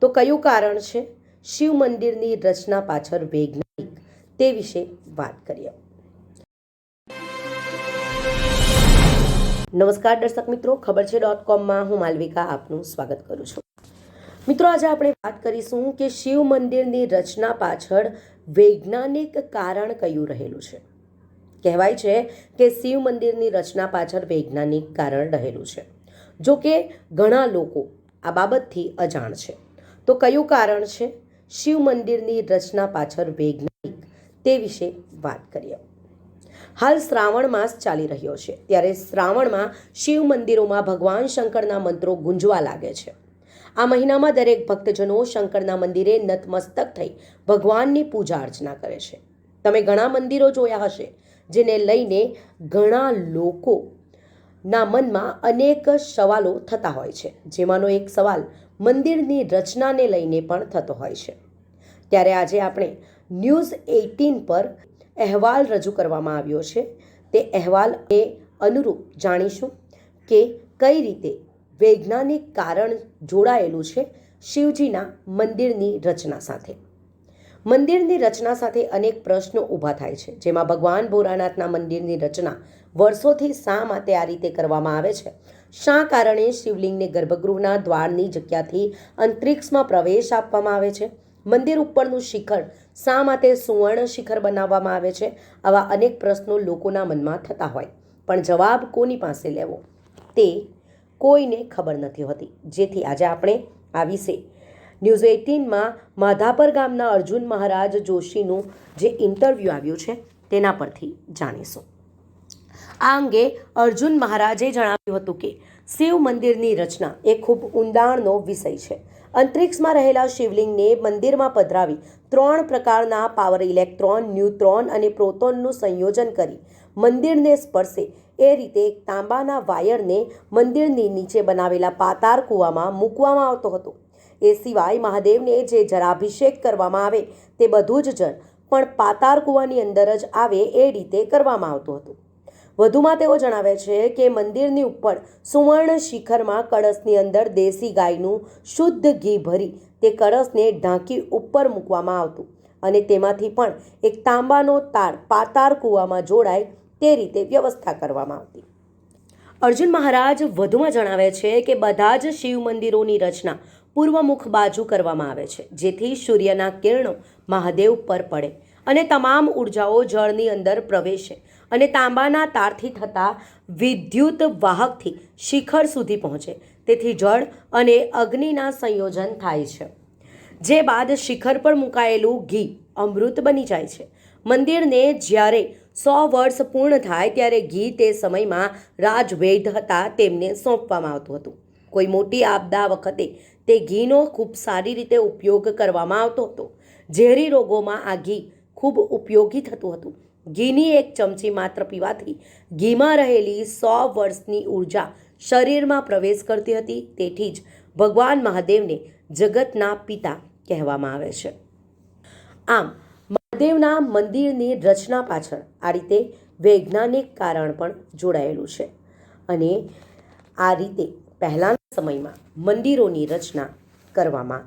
તો કયું કારણ છે શિવ મંદિરની રચના પાછળ વૈજ્ઞાનિક, તે વિશે વાત કરીએ. નમસ્કાર દર્શક મિત્રો, ખબર છે .com હું માલવિકા આપનું સ્વાગત કરું છું. મિત્રો, આજે આપણે વાત કરીશું કે શિવ મંદિરની રચના પાછળ વૈજ્ઞાનિક કારણ કયું રહેલું છે. કહેવાય છે કે શિવ મંદિરની રચના પાછળ વૈજ્ઞાનિક કારણ રહેલું છે. જો કે ઘણા લોકો આ બાબતથી અજાણ છે. તો કયું કારણ છે શિવ મંદિરની રચના પાછળ વૈજ્ઞાનિક, તે વિશે વાત કરીએ. હાલ શ્રાવણ માસ ચાલી રહ્યો છે, ત્યારે શ્રાવણમાં શિવ મંદિરોમાં ભગવાન શંકરના મંત્રો ગુંજવા લાગે છે. આ મહિનામાં દરેક ભક્તજનો શંકરના મંદિરે નતમસ્તક થઈ ભગવાનની પૂજા અર્ચના કરે છે. તમે ઘણા મંદિરો જોયા હશે જેને લઈને ઘણા લોકોના મનમાં અનેક સવાલો થતા હોય છે. જેમાંનો એક સવાલ મંદિરની રચનાને લઈને પણ થતો હોય છે. ત્યારે આજે આપણે ન્યૂઝ 18 પર અહેવાલ રજૂ કરવામાં આવ્યો છે. તે અહેવાલ એ અનુરૂપ જાણીશું કે કઈ રીતે વૈજ્ઞાનિક કારણ જોડાયેલું છે શિવજીના મંદિરની રચના સાથે. મંદિરની રચના સાથે અનેક પ્રશ્નો ઊભા થાય છે, જેમાં ભગવાન ભોળાનાથના મંદિરની રચના વર્ષોથી શા માટે આ રીતે કરવામાં આવે છે? શા કારણે શિવલિંગને ગર્ભગૃહના દ્વારની જગ્યાથી અંતરિક્ષમાં પ્રવેશ આપવામાં આવે છે? મંદિર ઉપરનું શિખર શા માટે સુવર્ણ શિખર બનાવવામાં આવે છે? આવા અનેક પ્રશ્નો લોકોના મનમાં થતા હોય, પણ જવાબ કોની પાસે લેવો તે કોઈને ખબર નથી હોતી. જેથી આજે આપણે આ વિશે ન્યૂઝ 18માં માધાપર ગામના અર્જુન મહારાજ જોશીનું જે ઇન્ટરવ્યૂ આવ્યું છે તેના પરથી જાણીશું. આ અંગે અર્જુન મહારાજે જણાવ્યું હતું કે શિવ મંદિરની રચના એ ખૂબ ઊંડાણનો વિષય છે. અંતરિક્ષમાં રહેલા શિવલિંગને મંદિરમાં પધરાવી 3 પ્રકારના પાવર ઇલેક્ટ્રોન, ન્યુટ્રોન અને પ્રોટોનનું સંયોજન કરી મંદિરને સ્પર્શે એ રીતે એક તાંબાના વાયરને મંદિરની નીચે બનાવેલા પાતાળ કૂવામાં મૂકવામાં આવતો હતો. એ સિવાય મહાદેવને જે જળાભિષેક કરવામાં આવે તે બધું જ જળ પણ પાતાળ કૂવાની અંદર જ આવે એ રીતે કરવામાં આવતું હતું. વધુમાં તેઓ જણાવે છે કે મંદિરની ઉપર સુવર્ણ શિખરમાં કળશની અંદર દેશી ગાયનું શુદ્ધ ઘી ભરી તે કળશને ઢાંકી ઉપર મૂકવામાં આવતું અને તેમાંથી પણ એક તાંબાનો તાળ પાતાળ કૂવામાં જોડાય તે રીતે વ્યવસ્થા કરવામાં આવતી. અર્જુન મહારાજ વધુમાં જણાવે છે કે બધા જ શિવ મંદિરોની રચના પૂર્વમુખ બાજુ કરવામાં આવે છે, જેથી સૂર્યના કિરણો મહાદેવ પર પડે અને તમામ ઉર્જાઓ જળની અંદર પ્રવેશે અને તાંબાના તારથી થતા વિદ્યુત વાહકથી શિખર સુધી પહોંચે. તેથી જળ અને અગ્નિના સંયોજન થાય છે, જે બાદ શિખર પર મુકાયેલું ઘી અમૃત બની જાય છે. મંદિરને જ્યારે 100 વર્ષ પૂર્ણ થાય ત્યારે ઘી તે સમયમાં રાજવૈદ હતા તેમને સોંપવામાં આવતું હતું. કોઈ મોટી આપદા વખતે તે ઘીનો ખૂબ સારી રીતે ઉપયોગ કરવામાં આવતો હતો. ઝેરી રોગોમાં આ ઘી ખૂબ ઉપયોગી થતું હતું. ઘીની 1 ચમચી માત્ર પીવાથી ઘીમાં રહેલી 100 વર્ષની ઉર્જા શરીરમાં પ્રવેશ કરતી હતી. તેથી જ ભગવાન મહાદેવને જગતના પિતા કહેવામાં આવે છે. આમ મહાદેવના મંદિરની રચના પાછળ આ રીતે વૈજ્ઞાનિક કારણ પણ જોડાયેલું છે અને આ રીતે પહેલાંના સમયમાં મંદિરોની રચના કરવામાં